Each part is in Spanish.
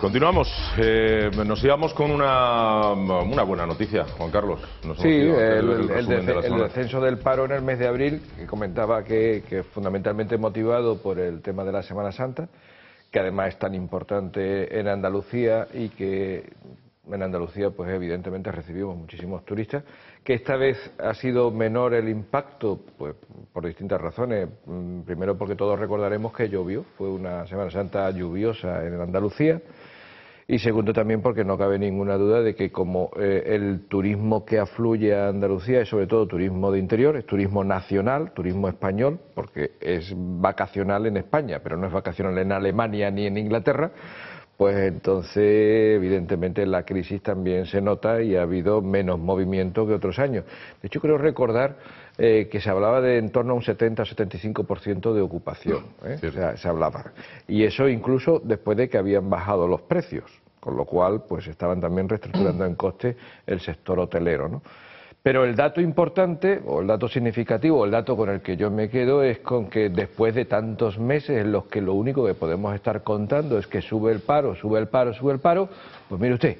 Continuamos. Nos íbamos con una buena noticia, Juan Carlos. Sí, el descenso del paro en el mes de abril, que comentaba que fundamentalmente motivado por el tema de la Semana Santa, que además es tan importante en Andalucía y que en Andalucía pues evidentemente recibimos muchísimos turistas, que esta vez ha sido menor el impacto pues por distintas razones. Primero porque todos recordaremos que llovió, fue una Semana Santa lluviosa en Andalucía, y segundo también porque no cabe ninguna duda de que como el turismo que afluye a Andalucía es sobre todo turismo de interior, es turismo nacional, turismo español, porque es vacacional en España, pero no es vacacional en Alemania ni en Inglaterra, pues entonces evidentemente la crisis también se nota y ha habido menos movimiento que otros años. De hecho creo recordar que se hablaba de en torno a un 70-75% de ocupación, o sea, se hablaba. Y eso incluso después de que habían bajado los precios, con lo cual pues estaban también reestructurando en coste el sector hotelero, ¿no? Pero el dato importante, o el dato significativo, o el dato con el que yo me quedo es con que después de tantos meses en los que lo único que podemos estar contando es que sube el paro, sube el paro, sube el paro, pues mire usted,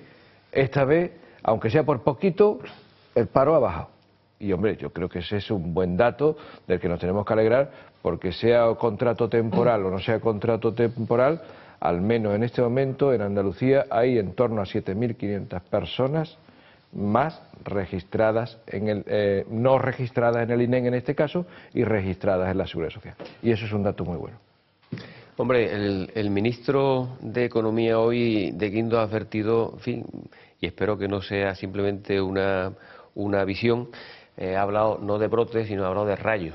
esta vez, aunque sea por poquito, el paro ha bajado. Y hombre, yo creo que ese es un buen dato del que nos tenemos que alegrar, porque sea contrato temporal o no sea contrato temporal, al menos en este momento en Andalucía hay en torno a 7.500 personas más registradas no registradas en el INEM en este caso y registradas en la Seguridad Social. Y eso es un dato muy bueno. Hombre, el ministro de Economía hoy, de Guindos, ha advertido, en fin, y espero que no sea simplemente una visión, ha hablado no de brotes, sino ha hablado de rayos.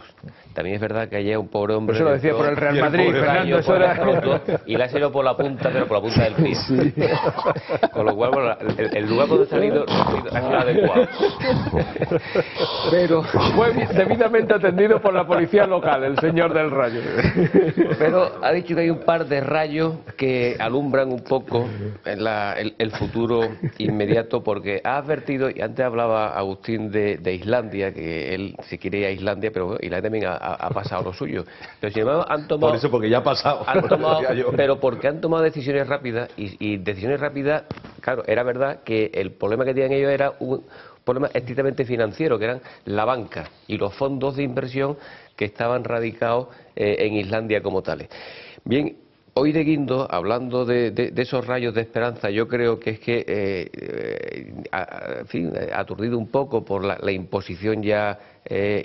También es verdad que ayer un pobre hombre... Eso lo decía por el Real Madrid, Fernando, eso era... Y le ha salido por la punta, pero por la punta del pie. Sí. Con lo cual, bueno, el lugar donde ha salido ha sido adecuado. Pero fue debidamente atendido por la policía local, el señor del rayo. Pero ha dicho que hay un par de rayos que alumbran un poco el futuro inmediato, porque ha advertido, y antes hablaba Agustín de Islandia, que él se quiere ir a Islandia, pero bueno, Islandia también ha pasado lo suyo. Pero sin embargo han tomado... Por eso, porque ya ha pasado. Pero porque han tomado decisiones rápidas, y decisiones rápidas, claro, era verdad que el problema que tenían ellos era un problema estrictamente financiero, que eran la banca y los fondos de inversión que estaban radicados en Islandia como tales. Bien, hoy de Guindos, hablando de esos rayos de esperanza, yo creo que es que, en fin, aturdido un poco por la imposición ya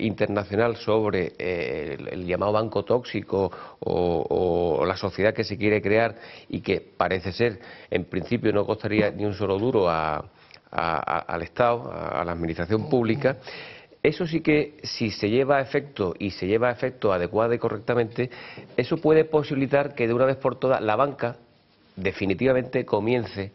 internacional sobre el llamado banco tóxico o la sociedad que se quiere crear y que parece ser, en principio, no costaría ni un solo duro al Estado, a la administración pública. Eso sí que, si se lleva a efecto y se lleva a efecto adecuada y correctamente, eso puede posibilitar que de una vez por todas la banca definitivamente comience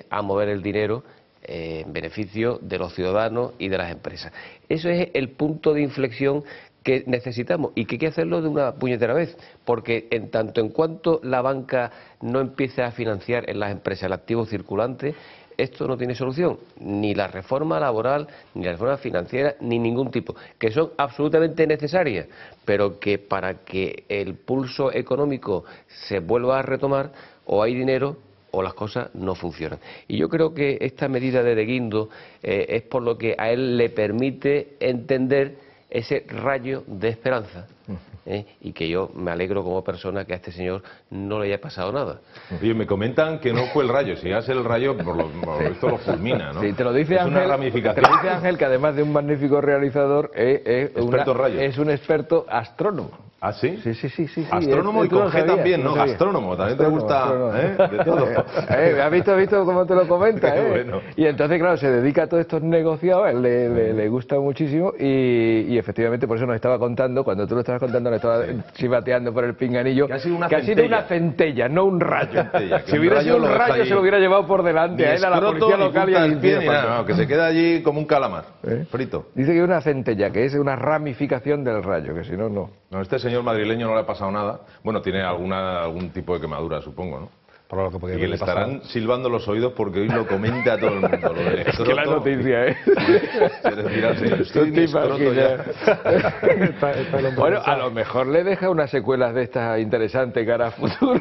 a mover el dinero en beneficio de los ciudadanos y de las empresas. Eso es el punto de inflexión que necesitamos y que hay que hacerlo de una puñetera vez, porque en tanto en cuanto la banca no empiece a financiar en las empresas el activo circulante, esto no tiene solución, ni la reforma laboral, ni la reforma financiera, ni ningún tipo, que son absolutamente necesarias, pero que para que el pulso económico se vuelva a retomar, o hay dinero o las cosas no funcionan. Y yo creo que esta medida de Guindos es por lo que a él le permite entender ese rayo de esperanza. Y que yo me alegro como persona que a este señor no le haya pasado nada. Oye, me comentan que no fue el rayo, si hace el rayo, por esto lo fulmina, ¿no? Sí, te lo dice Ángel, una ramificación. te lo dice Ángel, que además de un magnífico realizador, es un experto astrónomo. ¿Ah, sí? Sí. Astrónomo y con G también, ¿no? Gastrónomo, también te gusta, de todo. ¿Has visto cómo te lo comenta? Bueno. Y entonces, claro, se dedica a todos estos negociados, le gusta muchísimo y efectivamente por eso nos estaba contando, cuando tú lo estabas contando, nos estaba chivateando por el pinganillo, que ha sido una centella, no un rayo. Si hubiera sido un rayo, se lo hubiera llevado por delante a él, a la policía local y al pie. No, que se queda allí como un calamar, frito. Dice que es una centella, que es una ramificación del rayo, que si no, no. No, este señor madrileño no le ha pasado nada. Bueno, tiene algún tipo de quemadura, supongo, ¿no? Por lo que podía y que le haberle estarán silbando los oídos porque hoy lo comenta todo el mundo. Lo del Es que la noticia, ¿eh? Se decir al señor, estoy en mi escroto ya. Bueno, a lo mejor le deja unas secuelas de estas interesantes cara a futuro.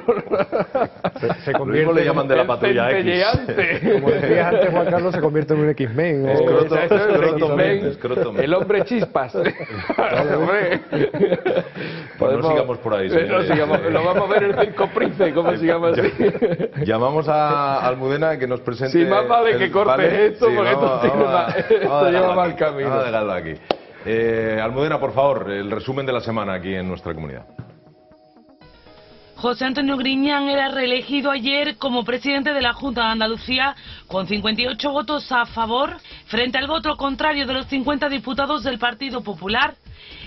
Se Lo mismo le llaman de la patrulla X. Como decías antes, Juan Carlos, se convierte en un X-Men. Escroto. El hombre chispas. Pues no sigamos por ahí, señores. Lo vamos a ver en el Circo Prince, como se llama así. Llamamos a Almudena que nos presente... Sí, más vale que cortes esto, porque esto lleva mal camino. Vamos a dejarlo aquí. Almudena, por favor, el resumen de la semana aquí en nuestra comunidad. José Antonio Griñán era reelegido ayer como presidente de la Junta de Andalucía con 58 votos a favor frente al voto contrario de los 50 diputados del Partido Popular.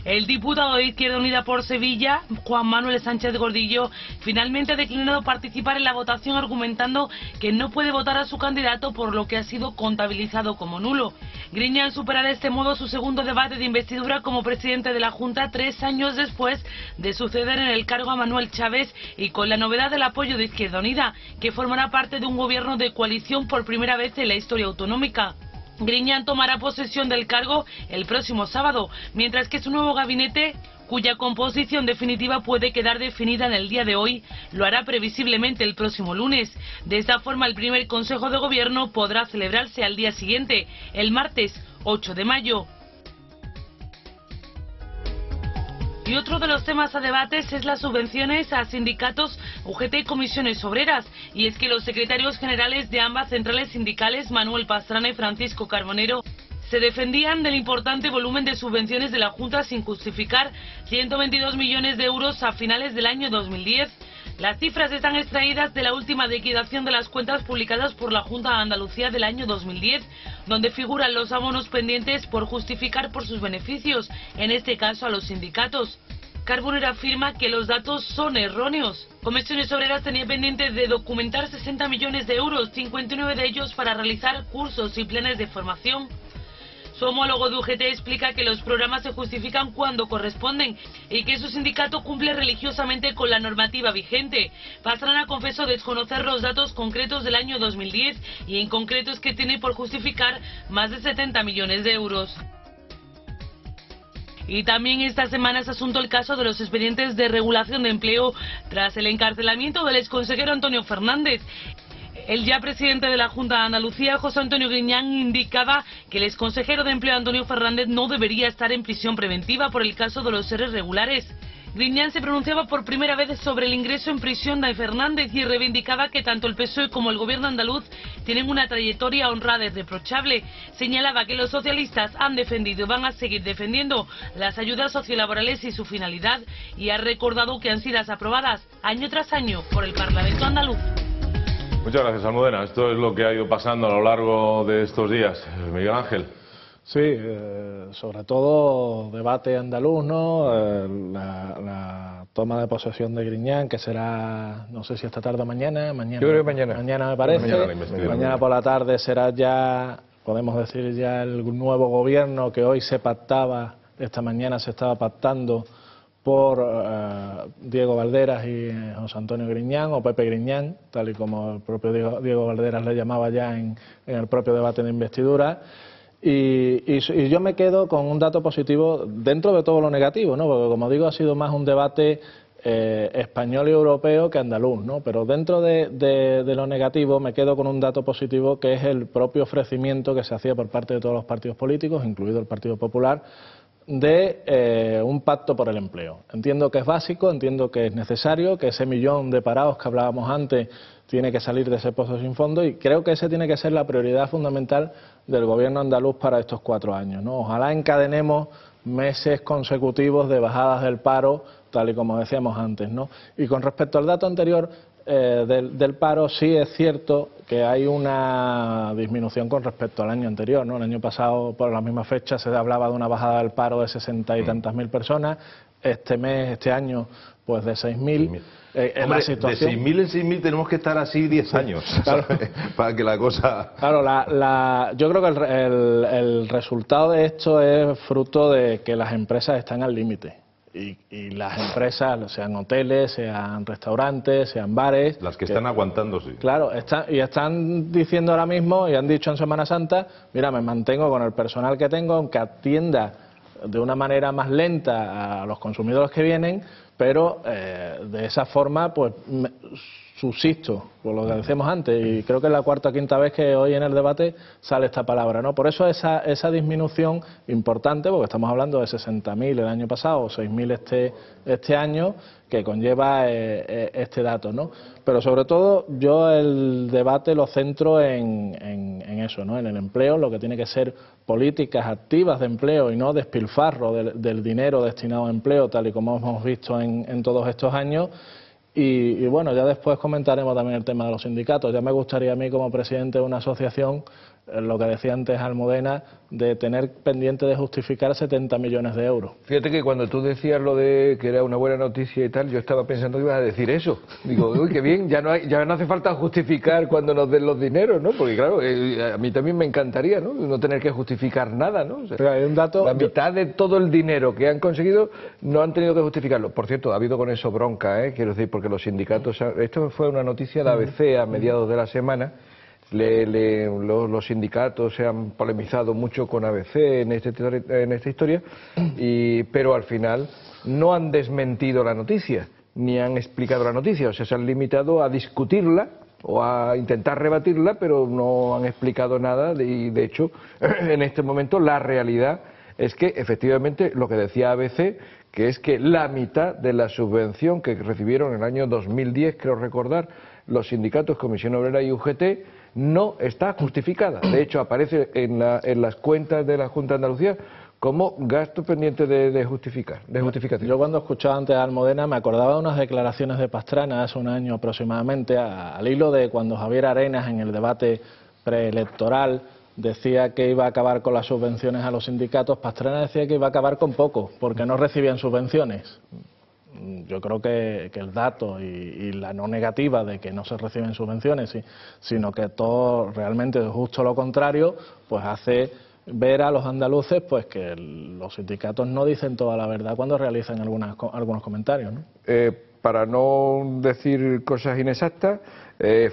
El diputado de Izquierda Unida por Sevilla, Juan Manuel Sánchez Gordillo, finalmente ha declinado participar en la votación argumentando que no puede votar a su candidato por lo que ha sido contabilizado como nulo. Griñán supera de este modo su segundo debate de investidura como presidente de la Junta 3 años después de suceder en el cargo a Manuel Chávez y con la novedad del apoyo de Izquierda Unida, que formará parte de un gobierno de coalición por primera vez en la historia autonómica. Griñán tomará posesión del cargo el próximo sábado, mientras que su nuevo gabinete, cuya composición definitiva puede quedar definida en el día de hoy, lo hará previsiblemente el próximo lunes. De esta forma, el primer Consejo de Gobierno podrá celebrarse al día siguiente, el martes 8 de mayo. Y otro de los temas a debates es las subvenciones a sindicatos, UGT y comisiones obreras. Y es que los secretarios generales de ambas centrales sindicales, Manuel Pastrana y Francisco Carbonero, se defendían del importante volumen de subvenciones de la Junta sin justificar 122 millones de euros a finales del año 2010. Las cifras están extraídas de la última liquidación de las cuentas publicadas por la Junta de Andalucía del año 2010, donde figuran los abonos pendientes por justificar por sus beneficios, en este caso a los sindicatos. Carbonero afirma que los datos son erróneos. Comisiones Obreras tenía pendiente de documentar 60 millones de euros, 59 de ellos para realizar cursos y planes de formación. Su homólogo de UGT explica que los programas se justifican cuando corresponden y que su sindicato cumple religiosamente con la normativa vigente. Pastrana confesó desconocer los datos concretos del año 2010 y en concreto es que tiene por justificar más de 70 millones de euros. Y también esta semana es asunto el caso de los expedientes de regulación de empleo tras el encarcelamiento del exconsejero Antonio Fernández. El ya presidente de la Junta de Andalucía, José Antonio Griñán, indicaba que el exconsejero de Empleo Antonio Fernández no debería estar en prisión preventiva por el caso de los seres regulares. Griñán se pronunciaba por primera vez sobre el ingreso en prisión de Fernández y reivindicaba que tanto el PSOE como el gobierno andaluz tienen una trayectoria honrada y reprochable. Señalaba que los socialistas han defendido y van a seguir defendiendo las ayudas sociolaborales y su finalidad, y ha recordado que han sido aprobadas año tras año por el Parlamento andaluz. Muchas gracias, Almudena. Esto es lo que ha ido pasando a lo largo de estos días. Miguel Ángel. Sí, sobre todo debate andaluz, ¿no? La toma de posesión de Griñán, que será, no sé si esta tarde o mañana. Yo creo que mañana. Mañana me parece. Mañana por la tarde será ya, podemos decir ya, el nuevo gobierno que hoy se pactaba, esta mañana se estaba pactando por Diego Valderas y José Antonio Griñán, o Pepe Griñán, tal y como el propio Diego Valderas le llamaba ya en el propio debate de investidura. Y yo me quedo con un dato positivo dentro de todo lo negativo, ¿no? Porque, como digo, ha sido más un debate español y europeo que andaluz, ¿no? Pero dentro de lo negativo me quedo con un dato positivo, que es el propio ofrecimiento que se hacía por parte de todos los partidos políticos, incluido el Partido Popular, de un pacto por el empleo. Entiendo que es básico, entiendo que es necesario, que ese millón de parados que hablábamos antes tiene que salir de ese pozo sin fondo, y creo que esa tiene que ser la prioridad fundamental del gobierno andaluz para estos 4 años, ¿no? Ojalá encadenemos meses consecutivos de bajadas del paro, tal y como decíamos antes, ¿no? Y con respecto al dato anterior del paro, sí es cierto que hay una disminución con respecto al año anterior, ¿no? El año pasado, por la misma fecha, se hablaba de una bajada del paro de 60 y tantas mil personas. Este año, pues de 6.000. Hombre, situación... de 6.000 en 6.000 tenemos que estar así 10 años, claro. Para que la cosa... Claro, yo creo que el resultado de esto es fruto de que las empresas están al límite. y las empresas, sean hoteles, sean restaurantes, sean bares... Las que están aguantando, sí. Claro, están diciendo ahora mismo, y han dicho en Semana Santa, mira, me mantengo con el personal que tengo, aunque atienda de una manera más lenta a los consumidores que vienen, pero de esa forma, pues... subsisto, por lo que decíamos antes, y creo que es la cuarta o quinta vez que hoy en el debate sale esta palabra, ¿no? Por eso esa disminución importante, porque estamos hablando de 60.000 el año pasado o 6.000 este año, que conlleva este dato, ¿no? Pero sobre todo yo el debate lo centro en eso, ¿no? En el empleo, lo que tiene que ser políticas activas de empleo y no despilfarro del dinero destinado a empleo, tal y como hemos visto en todos estos años. Y bueno, ya después comentaremos también el tema de los sindicatos. Ya me gustaría a mí, como presidente de una asociación, lo que decía antes Almudena, de tener pendiente de justificar 70 millones de euros. Fíjate que cuando tú decías lo de que era una buena noticia y tal, yo estaba pensando que ibas a decir eso. Digo, uy, qué bien, ya no hace falta justificar cuando nos den los dineros, ¿no? Porque claro, a mí también me encantaría, ¿no? No tener que justificar nada, ¿no? O sea, pero hay un dato... La mitad de todo el dinero que han conseguido no han tenido que justificarlo. Por cierto, ha habido con eso bronca, quiero decir, porque los sindicatos... Esto fue una noticia de ABC a mediados de la semana. Los sindicatos se han polemizado mucho con ABC en esta historia, pero al final no han desmentido la noticia, ni han explicado la noticia, o sea, se han limitado a discutirla o a intentar rebatirla, pero no han explicado nada y de hecho en este momento la realidad es que efectivamente lo que decía ABC, que es que la mitad de la subvención que recibieron en el año 2010, creo recordar, los sindicatos Comisión Obrera y UGT, no está justificada. De hecho, aparece en las cuentas de la Junta de Andalucía como gasto pendiente de justificación. Yo cuando escuchaba antes a Almudena me acordaba de unas declaraciones de Pastrana hace un año aproximadamente, al hilo de cuando Javier Arenas en el debate preelectoral decía que iba a acabar con las subvenciones a los sindicatos. Pastrana decía que iba a acabar con poco, porque no recibían subvenciones. Yo creo que el dato y la no negativa de que no se reciben subvenciones, sino que todo realmente es justo lo contrario, pues hace ver a los andaluces pues que los sindicatos no dicen toda la verdad cuando realizan algunos comentarios, ¿no? Para no decir cosas inexactas,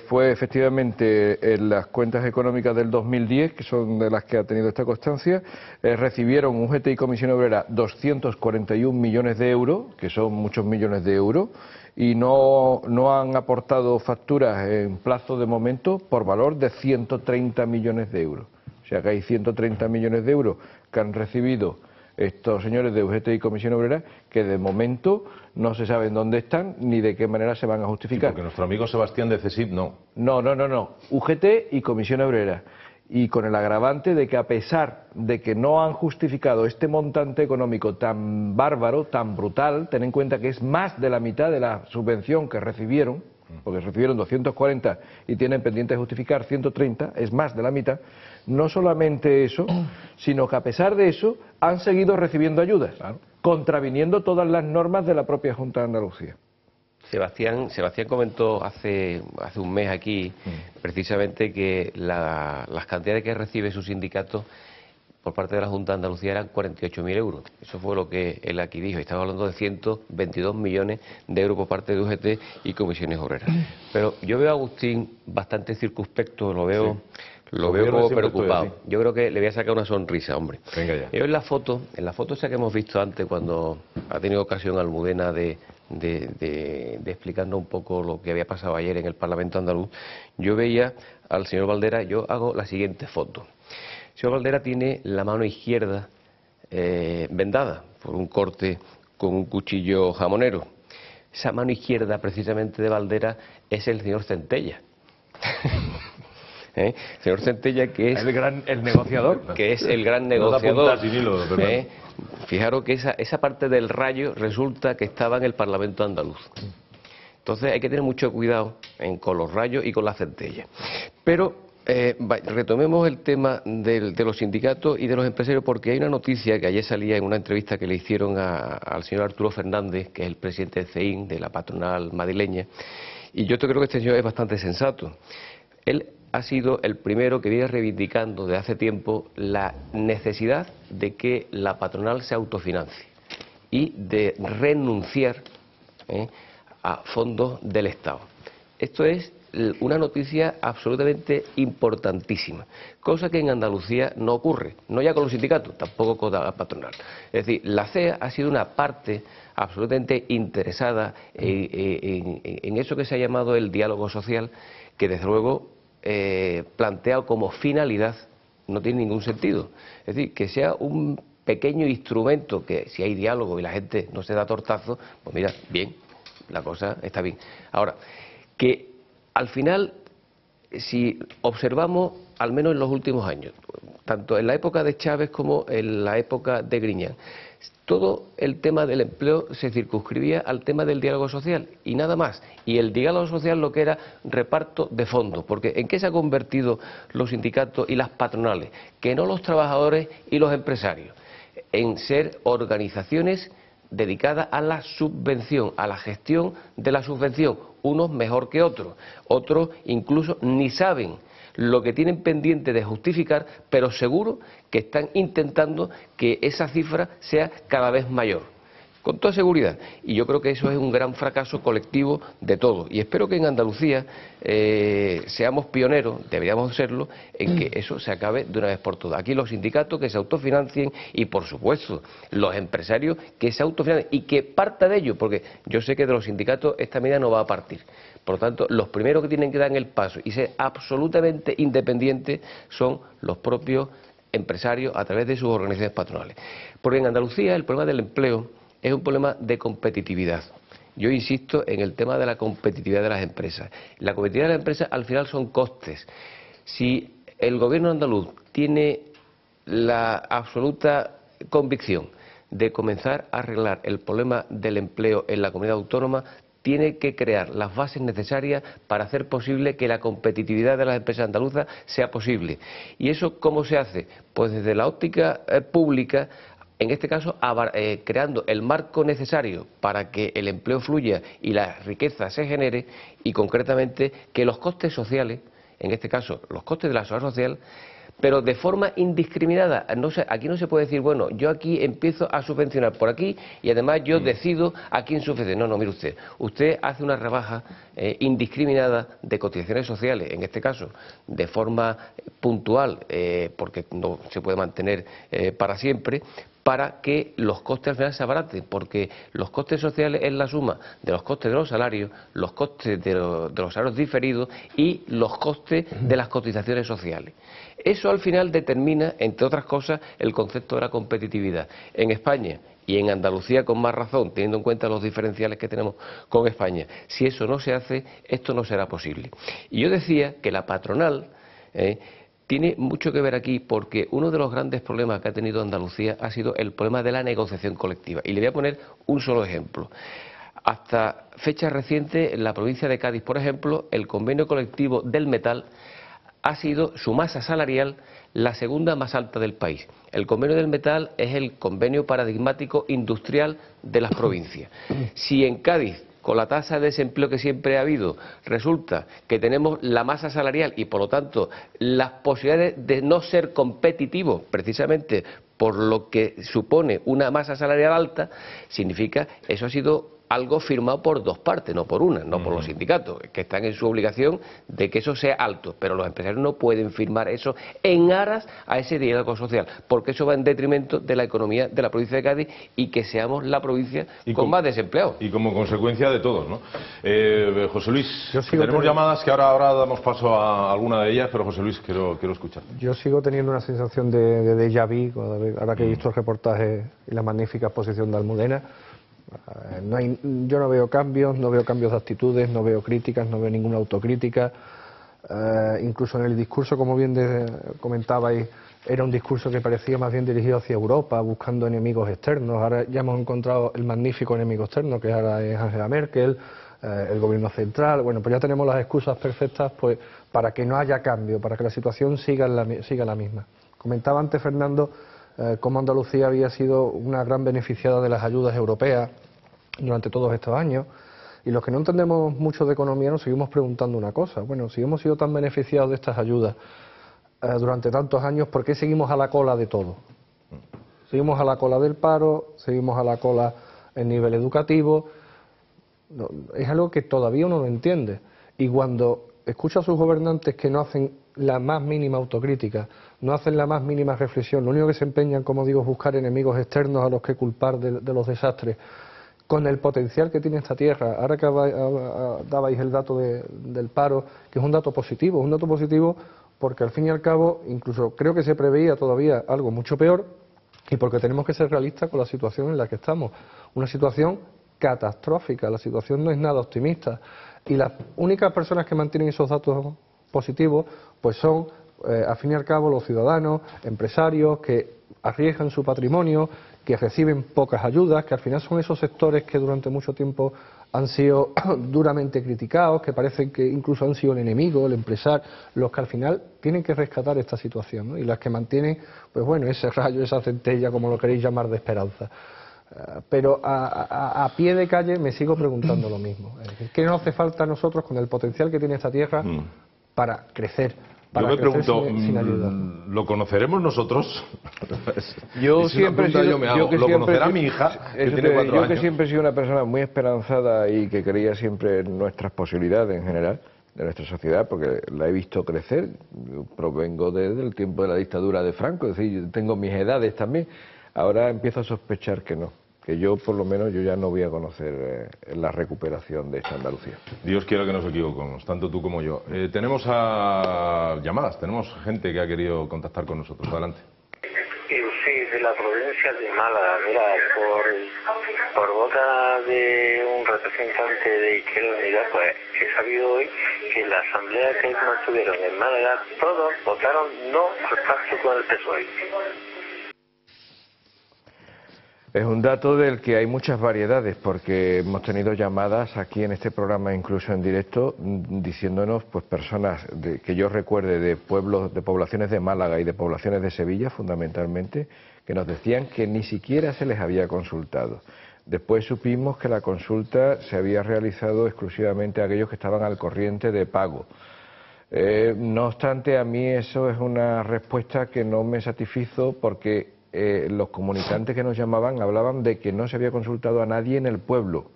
fue efectivamente en las cuentas económicas del 2010, que son de las que ha tenido esta constancia, recibieron UGT y Comisión Obrera 241 millones de euros, que son muchos millones de euros, y no han aportado facturas en plazo de momento por valor de 130 millones de euros. O sea que hay 130 millones de euros que han recibido estos señores de UGT y Comisión Obrera que de momento no se saben dónde están ni de qué manera se van a justificar. Sí, porque nuestro amigo Sebastián de CESIF no. No. UGT y Comisión Obrera. Y con el agravante de que a pesar de que no han justificado este montante económico tan bárbaro, tan brutal, ten en cuenta que es más de la mitad de la subvención que recibieron, porque recibieron 240 y tienen pendiente de justificar 130, es más de la mitad. No solamente eso, sino que a pesar de eso han seguido recibiendo ayudas, contraviniendo todas las normas de la propia Junta de Andalucía. Sebastián comentó hace un mes aquí precisamente que las cantidades que recibe su sindicato por parte de la Junta de Andalucía eran 48.000 euros. Eso fue lo que él aquí dijo. Y estaba hablando de 122 millones de euros por parte de UGT y Comisiones Obreras. Pero yo veo a Agustín bastante circunspecto, lo veo como preocupado. Yo creo que le voy a sacar una sonrisa, hombre. Venga ya. Yo en la foto esa que hemos visto antes, cuando ha tenido ocasión Almudena de explicarnos un poco lo que había pasado ayer en el Parlamento andaluz, yo veía al señor Valdera, yo hago la siguiente foto. El señor Valdera tiene la mano izquierda vendada por un corte con un cuchillo jamonero. Esa mano izquierda precisamente de Valdera es el señor Centella. Señor Centella, que es el negociador, que es el gran negociador. No Fijaros que esa parte del rayo resulta que estaba en el Parlamento andaluz. Entonces hay que tener mucho cuidado con los rayos y con las centellas. Pero retomemos el tema de los sindicatos y de los empresarios, porque hay una noticia que ayer salía en una entrevista que le hicieron al señor Arturo Fernández, que es el presidente del CEIN, de la patronal madrileña, y yo creo que este señor es bastante sensato. Él ha sido el primero que viene reivindicando desde hace tiempo la necesidad de que la patronal se autofinancie y de renunciar a fondos del Estado. Esto es una noticia absolutamente importantísima, cosa que en Andalucía no ocurre, no ya con los sindicatos, tampoco con la patronal. Es decir, la CEA ha sido una parte absolutamente interesada en eso que se ha llamado el diálogo social, que desde luego planteado como finalidad no tiene ningún sentido. Es decir, que sea un pequeño instrumento, que si hay diálogo y la gente no se da tortazo, pues mira, bien, la cosa está bien. Ahora, que al final, si observamos, al menos en los últimos años, tanto en la época de Chávez como en la época de Griñán, todo el tema del empleo se circunscribía al tema del diálogo social y nada más. Y el diálogo social lo que era reparto de fondos, porque ¿en qué se han convertido los sindicatos y las patronales? Que no los trabajadores y los empresarios, en ser organizaciones dedicadas a la subvención, a la gestión de la subvención, unos mejor que otros, otros incluso ni saben lo que tienen pendiente de justificar, pero seguro que están intentando que esa cifra sea cada vez mayor, con toda seguridad. Y yo creo que eso es un gran fracaso colectivo de todos. Y espero que en Andalucía seamos pioneros, deberíamos serlo, en que eso se acabe de una vez por todas. Aquí los sindicatos que se autofinancien y, por supuesto, los empresarios que se autofinancien y que parta de ello, porque yo sé que de los sindicatos esta medida no va a partir. Por lo tanto, los primeros que tienen que dar el paso y ser absolutamente independientes son los propios empresarios a través de sus organizaciones patronales. Porque en Andalucía el problema del empleo es un problema de competitividad. Yo insisto en el tema de la competitividad de las empresas. La competitividad de las empresas al final son costes. Si el gobierno andaluz tiene la absoluta convicción de comenzar a arreglar el problema del empleo en la comunidad autónoma, tiene que crear las bases necesarias para hacer posible que la competitividad de las empresas andaluzas sea posible. ¿Y eso cómo se hace? Pues desde la óptica pública, en este caso creando el marco necesario para que el empleo fluya y la riqueza se genere, y concretamente que los costes sociales, en este caso los costes de la seguridad social, pero de forma indiscriminada. Aquí no se puede decir, bueno, yo aquí empiezo a subvencionar por aquí y además yo decido a quién subvencionar. No, mire usted hace una rebaja indiscriminada de cotizaciones sociales, en este caso de forma puntual, porque no se puede mantener para siempre, para que los costes al final se abaraten, porque los costes sociales es la suma de los costes de los salarios, los costes de los salarios diferidos y los costes de las cotizaciones sociales. Eso al final determina, entre otras cosas, el concepto de la competitividad. En España y en Andalucía con más razón, teniendo en cuenta los diferenciales que tenemos con España, si eso no se hace, esto no será posible. Y yo decía que la patronal tiene mucho que ver aquí, porque uno de los grandes problemas que ha tenido Andalucía ha sido el problema de la negociación colectiva. Y le voy a poner un solo ejemplo. Hasta fecha reciente, en la provincia de Cádiz, por ejemplo, el convenio colectivo del metal ha sido, su masa salarial, la segunda más alta del país. El convenio del metal es el convenio paradigmático industrial de las provincias. Si en Cádiz, con la tasa de desempleo que siempre ha habido, resulta que tenemos la masa salarial y por lo tanto las posibilidades de no ser competitivos, precisamente por lo que supone una masa salarial alta, significa eso ha sido algo firmado por dos partes, no por una, no por los sindicatos, que están en su obligación de que eso sea alto, pero los empresarios no pueden firmar eso en aras a ese diálogo social, porque eso va en detrimento de la economía de la provincia de Cádiz y que seamos la provincia con más desempleados. Y como consecuencia de todos, ¿no? José Luis, tenemos llamadas que ahora damos paso a alguna de ellas, pero José Luis, quiero escuchar. Yo sigo teniendo una sensación de déjà vu, ahora que he visto el reportaje y la magnífica exposición de Almudena. Yo no veo cambios de actitudes, no veo críticas, no veo ninguna autocrítica. Incluso en el discurso, como bien comentabais, era un discurso que parecía más bien dirigido hacia Europa, buscando enemigos externos. Ahora ya hemos encontrado el magnífico enemigo externo, que ahora es Angela Merkel, el gobierno central. Bueno, pues ya tenemos las excusas perfectas pues para que no haya cambio, para que la situación siga la misma. Comentaba antes Fernando cómo Andalucía había sido una gran beneficiada de las ayudas europeas durante todos estos años, y los que no entendemos mucho de economía nos seguimos preguntando una cosa: bueno, si hemos sido tan beneficiados de estas ayudas durante tantos años, ¿por qué seguimos a la cola de todo? Seguimos a la cola del paro, seguimos a la cola en nivel educativo. No, es algo que todavía uno no entiende. Y cuando escucha a sus gobernantes que no hacen la más mínima autocrítica, no hacen la más mínima reflexión, lo único que se empeñan, como digo, es buscar enemigos externos a los que culpar de los desastres, con el potencial que tiene esta tierra. Ahora que dabais el dato del paro, que es un dato positivo porque al fin y al cabo, incluso creo que se preveía todavía algo mucho peor, y porque tenemos que ser realistas con la situación en la que estamos. Una situación catastrófica, la situación no es nada optimista. Y las únicas personas que mantienen esos datos positivos, pues son, al fin y al cabo, los ciudadanos, empresarios que arriesgan su patrimonio, que reciben pocas ayudas, que al final son esos sectores que durante mucho tiempo han sido duramente criticados, que parecen que incluso han sido el enemigo, el empresario, los que al final tienen que rescatar esta situación, ¿no? Y las que mantienen, pues bueno, ese rayo, esa centella, como lo queréis llamar, de esperanza. Pero a pie de calle me sigo preguntando lo mismo. Es decir, ¿qué nos hace falta a nosotros con el potencial que tiene esta tierra para crecer? Yo me pregunto, sin ayuda. ¿Lo conoceremos nosotros? Yo siempre ¿Lo conocerá mi hija, que tiene 4 años? Yo que siempre he sido una persona muy esperanzada y que creía siempre en nuestras posibilidades en general, de nuestra sociedad, porque la he visto crecer. Yo provengo desde el tiempo de la dictadura de Franco, es decir, tengo mis edades también. Ahora empiezo a sospechar que no, que yo por lo menos yo ya no voy a conocer la recuperación de esta Andalucía. Dios quiera que nos equivoquemos, tanto tú como yo. Tenemos llamadas, tenemos gente que ha querido contactar con nosotros. Adelante. Sí, de la provincia de Málaga. Mira, por boca de un representante de Izquierda Unida, pues he sabido hoy que en la asamblea que mantuvieron en Málaga todos votaron no al pacto con el PSOE. Es un dato del que hay muchas variedades, porque hemos tenido llamadas aquí en este programa, incluso en directo, diciéndonos, pues personas que yo recuerde de pueblos, de poblaciones de Málaga y de poblaciones de Sevilla, fundamentalmente, que nos decían que ni siquiera se les había consultado. Después supimos que la consulta se había realizado exclusivamente a aquellos que estaban al corriente de pago. No obstante, a mí eso es una respuesta que no me satisfizo, porque los comunicantes que nos llamaban hablaban de que no se había consultado a nadie en el pueblo,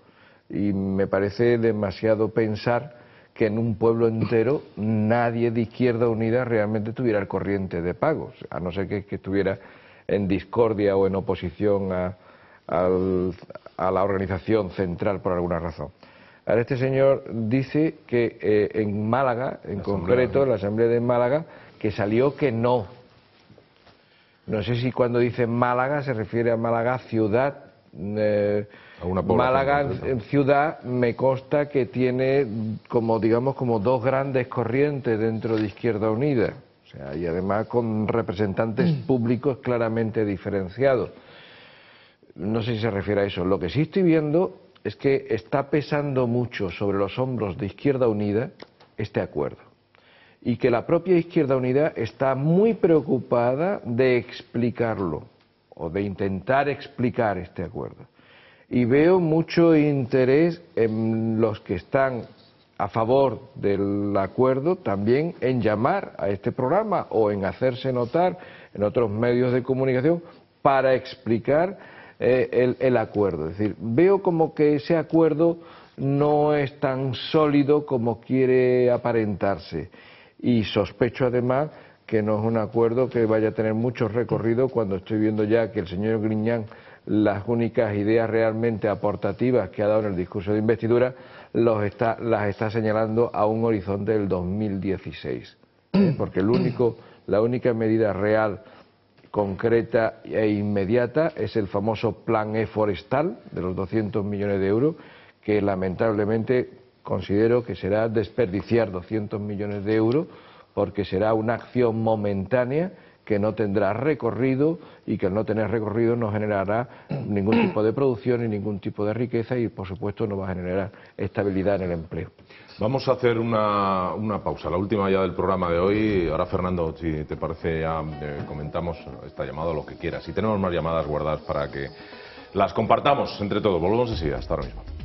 y me parece demasiado pensar que en un pueblo entero nadie de Izquierda Unida realmente tuviera el corriente de pagos, a no ser que estuviera en discordia o en oposición a la organización central por alguna razón. Ahora este señor dice que en Málaga, en concreto, en la Asamblea de Málaga, que salió que no. No sé si cuando dice Málaga se refiere a Málaga ciudad. Málaga ciudad me consta que tiene como, digamos, como dos grandes corrientes dentro de Izquierda Unida. O sea, y además con representantes públicos claramente diferenciados. No sé si se refiere a eso. Lo que sí estoy viendo es que está pesando mucho sobre los hombros de Izquierda Unida este acuerdo. Y que la propia Izquierda Unida está muy preocupada de explicarlo, o de intentar explicar este acuerdo. Y veo mucho interés en los que están a favor del acuerdo también en llamar a este programa o en hacerse notar en otros medios de comunicación para explicar el acuerdo. Es decir, veo como que ese acuerdo no es tan sólido como quiere aparentarse. Y sospecho además que no es un acuerdo que vaya a tener mucho recorrido, cuando estoy viendo ya que el señor Griñán, las únicas ideas realmente aportativas que ha dado en el discurso de investidura las está señalando a un horizonte del 2016. Porque la única medida real, concreta e inmediata es el famoso Plan E forestal de los 200 millones de euros, que lamentablemente considero que será desperdiciar 200 millones de euros, porque será una acción momentánea que no tendrá recorrido, y que al no tener recorrido no generará ningún tipo de producción ni ningún tipo de riqueza, y por supuesto no va a generar estabilidad en el empleo. Vamos a hacer una pausa, la última ya del programa de hoy. Ahora, Fernando, si te parece, ya comentamos esta llamada o lo que quieras. Si tenemos más llamadas guardadas para que las compartamos entre todos. Volvemos enseguida, hasta ahora mismo.